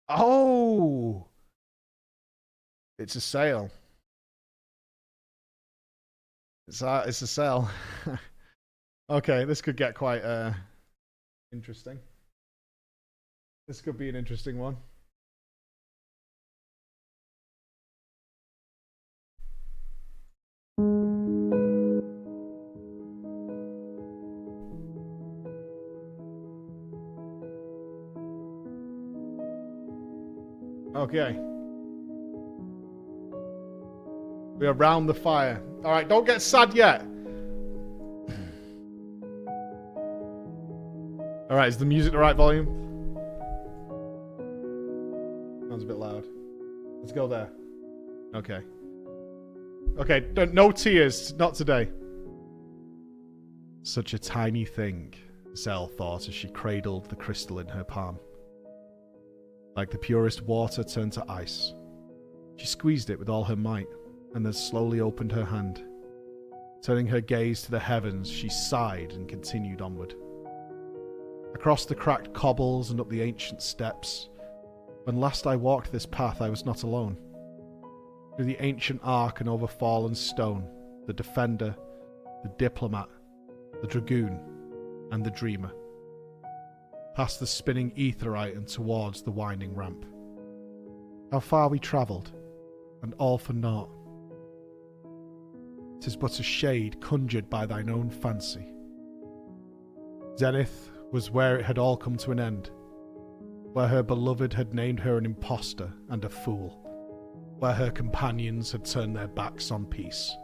Oh! It's a sale. It's a sale. Okay, this could get quite interesting. This could be an interesting one. Okay. We are round the fire. Alright, don't get sad yet. Alright, is the music the right volume? Sounds a bit loud. Let's go there. Okay. Okay, no tears. Not today. Such a tiny thing, Zell thought as she cradled the crystal in her palm. Like the purest water turned to ice. She squeezed it with all her might, and then slowly opened her hand. Turning her gaze to the heavens, she sighed and continued onward. Across the cracked cobbles and up the ancient steps. When last I walked this path, I was not alone. Through the ancient ark and over fallen stone, the defender, the diplomat, the dragoon, and the dreamer. Past the spinning aetheryte and towards the winding ramp. How far we travelled, and all for naught. 'Tis but a shade conjured by thine own fancy. Zenith was where it had all come to an end, where her beloved had named her an impostor and a fool, where her companions had turned their backs on peace.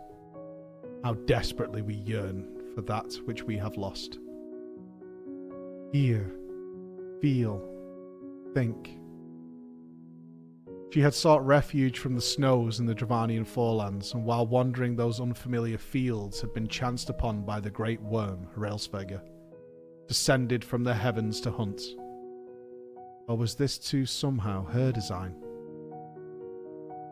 How desperately we yearn for that which we have lost. Hear, feel, think. She had sought refuge from the snows in the Dravanian forelands, and while wandering those unfamiliar fields had been chanced upon by the great worm, Hraelsvegar, descended from the heavens to hunt. Or was this too somehow her design?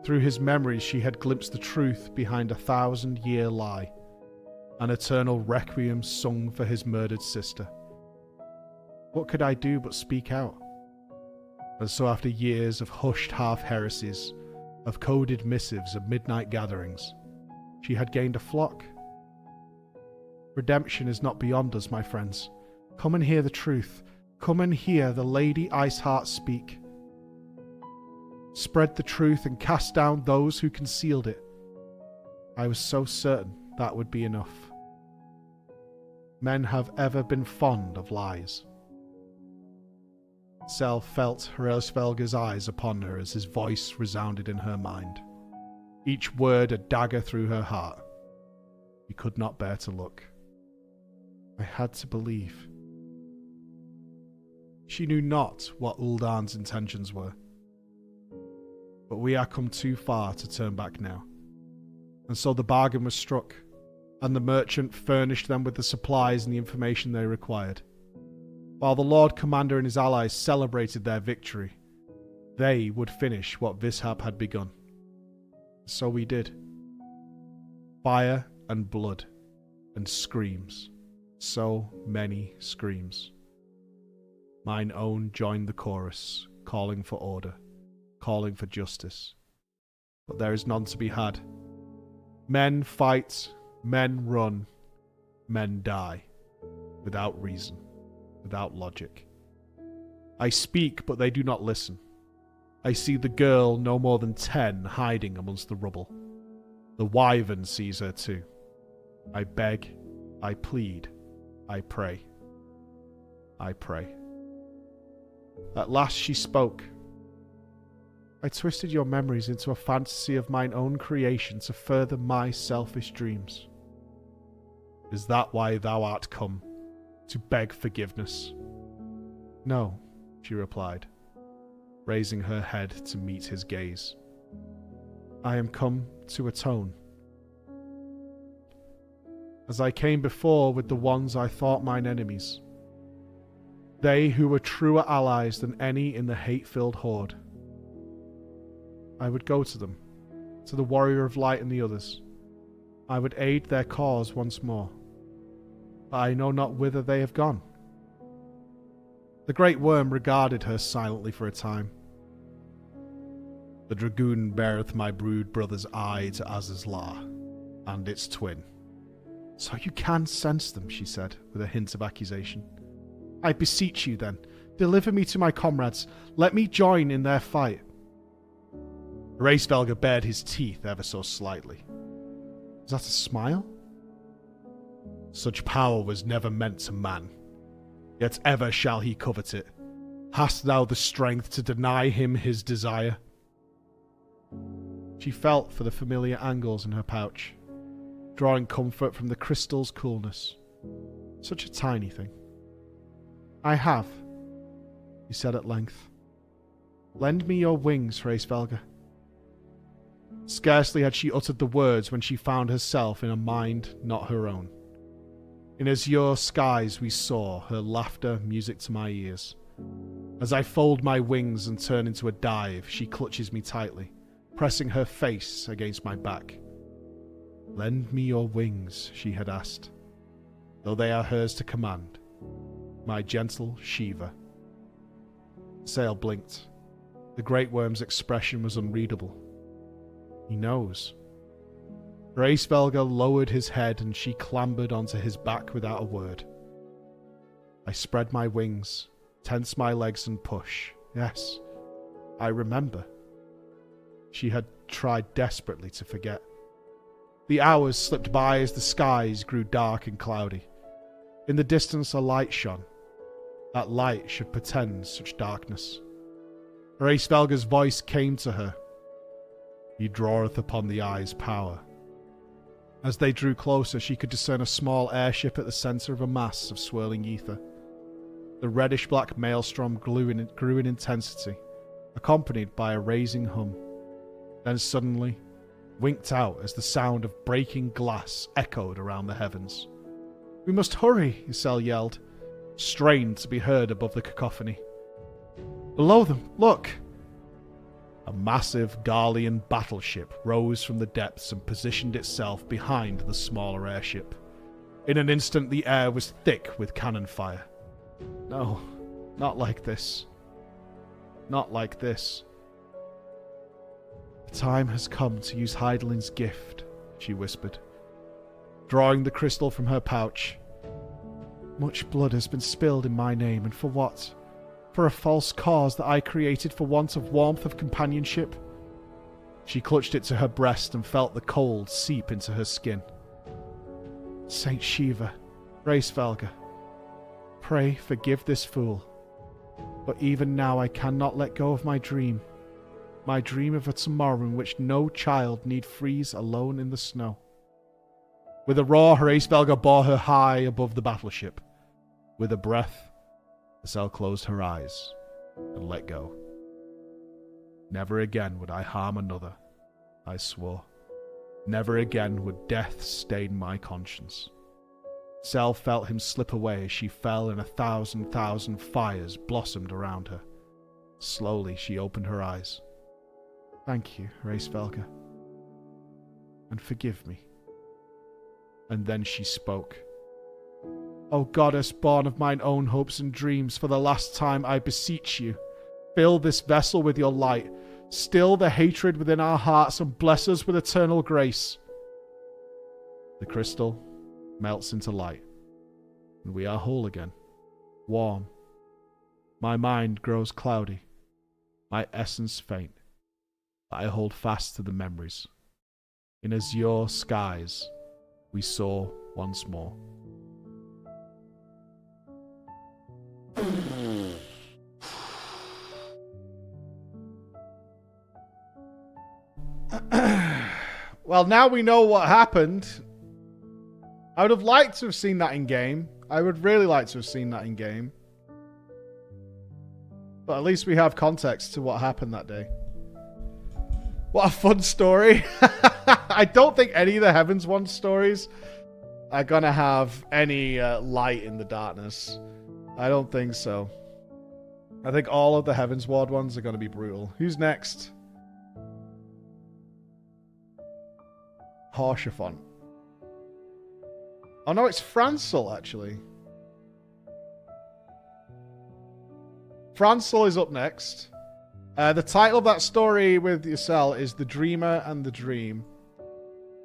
Through his memories she had glimpsed the truth behind a 1,000-year lie, an eternal requiem sung for his murdered sister. What could I do but speak out? And so after years of hushed half-heresies, of coded missives and midnight gatherings, she had gained a flock. Redemption is not beyond us, my friends. Come and hear the truth. Come and hear the Lady Iceheart speak. Spread the truth and cast down those who concealed it. I was so certain that would be enough. Men have ever been fond of lies. Zell felt Hraelsvelgar's eyes upon her as his voice resounded in her mind, each word a dagger through her heart. He could not bear to look. I had to believe. She knew not what Ul'dah's intentions were. But we are come too far to turn back now. And so the bargain was struck, and the merchant furnished them with the supplies and the information they required. While the Lord Commander and his allies celebrated their victory, they would finish what Vishap had begun. So we did. Fire and blood and screams. So many screams. Mine own joined the chorus, calling for order, calling for justice. But there is none to be had. Men fight, men run, men die, without reason, without logic. I speak, but they do not listen. I see the girl, no more than 10, hiding amongst the rubble. The wyvern sees her too. I beg, I plead, I pray. I pray. At last she spoke. I twisted your memories into a fantasy of mine own creation to further my selfish dreams. Is that why thou art come? To beg forgiveness? No, she replied, raising her head to meet his gaze. I am come to atone. As I came before with the ones I thought mine enemies, they who were truer allies than any in the hate-filled horde. I would go to them, to the Warrior of Light and the others. I would aid their cause once more, but I know not whither they have gone. The great worm regarded her silently for a time, The dragoon beareth my brood brother's eye to Azazla, and its twin. So you can sense them, she said, with a hint of accusation. I beseech you, then, deliver me to my comrades. Let me join in their fight. Hraesvelgr bared his teeth ever so slightly. Was that a smile? Such power was never meant to man, yet ever shall he covet it. Hast thou the strength to deny him his desire? She felt for the familiar angles in her pouch, drawing comfort from the crystal's coolness. Such a tiny thing. I have, he said at length. Lend me your wings, Hraesvelgr. Scarcely had she uttered the words when she found herself in a mind not her own. In azure skies we saw her laughter music to my ears. As I fold my wings and turn into a dive, she clutches me tightly, pressing her face against my back. Lend me your wings, she had asked, though they are hers to command, my gentle Shiva. Sail blinked. The great worm's expression was unreadable. He knows. Hraesvelgr lowered his head and she clambered onto his back without a word. I spread my wings, tense my legs and push. Yes, I remember. She had tried desperately to forget. The hours slipped by as the skies grew dark and cloudy. In the distance a light shone. That light should portend such darkness. Hraesvelgr's voice came to her. He draweth upon the eye's power. As they drew closer, she could discern a small airship at the centre of a mass of swirling ether. The reddish-black maelstrom grew in intensity, accompanied by a raising hum. Then suddenly, winked out as the sound of breaking glass echoed around the heavens. We must hurry, Ysel yelled, strained to be heard above the cacophony. Below them, look! A massive Garlean battleship rose from the depths and positioned itself behind the smaller airship. In an instant, the air was thick with cannon fire. No, not like this. Not like this. The time has come to use Hydaelyn's gift, she whispered, drawing the crystal from her pouch. Much blood has been spilled in my name, and for what? For a false cause that I created for want of warmth of companionship? She clutched it to her breast and felt the cold seep into her skin. Saint Shiva, Hraesvelgr, pray forgive this fool. But even now I cannot let go of my dream of a tomorrow in which no child need freeze alone in the snow. With a roar, Hraesvelgr bore her high above the battleship. With a breath, Ysel closed her eyes and let go. Never again would I harm another, I swore. Never again would death stain my conscience. Ysel felt him slip away as she fell and 1,000 fires blossomed around her. Slowly she opened her eyes. Thank you, Hraesvelgr. And forgive me. And then she spoke. O goddess born of mine own hopes and dreams, for the last time I beseech you, fill this vessel with your light, still the hatred within our hearts, and bless us with eternal grace. The crystal melts into light, and we are whole again, warm. My mind grows cloudy, my essence faint, but I hold fast to the memories. In azure skies, we soar once more. Well, now we know what happened. I would have liked to have seen that in game. I would really like to have seen that in game. But at least we have context to what happened that day. What a fun story. I don't think any of the Heavens Wand stories are going to have any light in the darkness. I don't think so. I think all of the Heavens Ward ones are going to be brutal. Who's next? Haurchefant. Oh no, it's Francel, actually. Francel is up next. The title of that story with Ysel is The Dreamer and the Dream.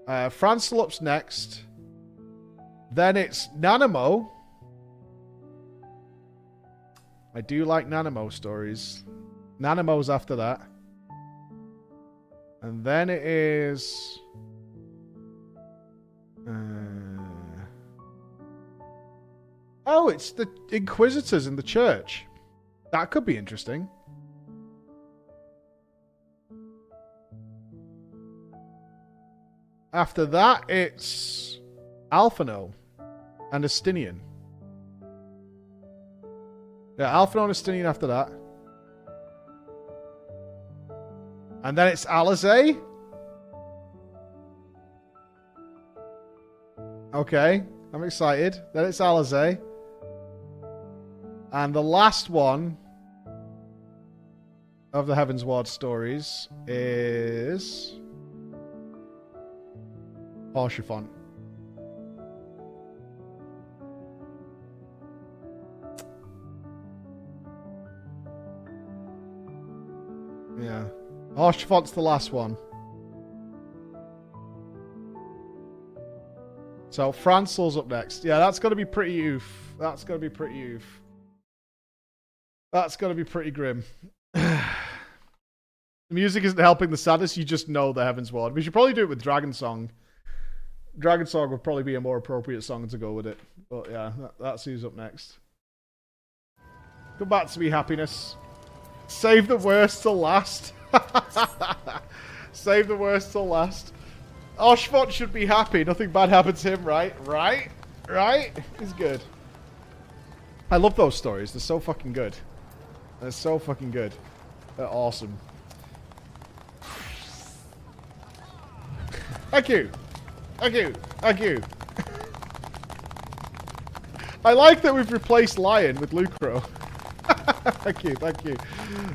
Francel up's next. Then it's Nanamo. I do like Nanamo stories. Nanamo's after that. And then it is... Oh, it's the Inquisitors in the church. That could be interesting. After that, it's Alphino and Estinian. Yeah, Alphino and Estinian after that. And then it's Alizé. Okay, I'm excited. Then it's Alizé. And the last one of the Heaven's Ward stories is Porchefont. Yeah. Porchefont's the last one. So Francel's up next. Yeah, that's got to be pretty oof. That's got to be pretty oof. That's got to be pretty grim. The music isn't helping the sadness. You just know the Heaven's Ward. We should probably do it with Dragon Song. Dragon Song would probably be a more appropriate song to go with it. But yeah, that's who's up next. Come back to me, happiness. Save the worst till last. Save the worst till last. Oshfont should be happy. Nothing bad happens to him, right? Right? Right? He's good. I love those stories. They're so fucking good. They're so fucking good. They're awesome. Thank you. Thank you. Thank you. I like that we've replaced Lion with Lucro. Thank you. Thank you.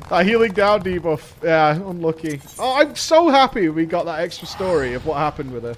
Healing down debuff. Yeah, unlucky. Oh, I'm so happy we got that extra story of what happened with her.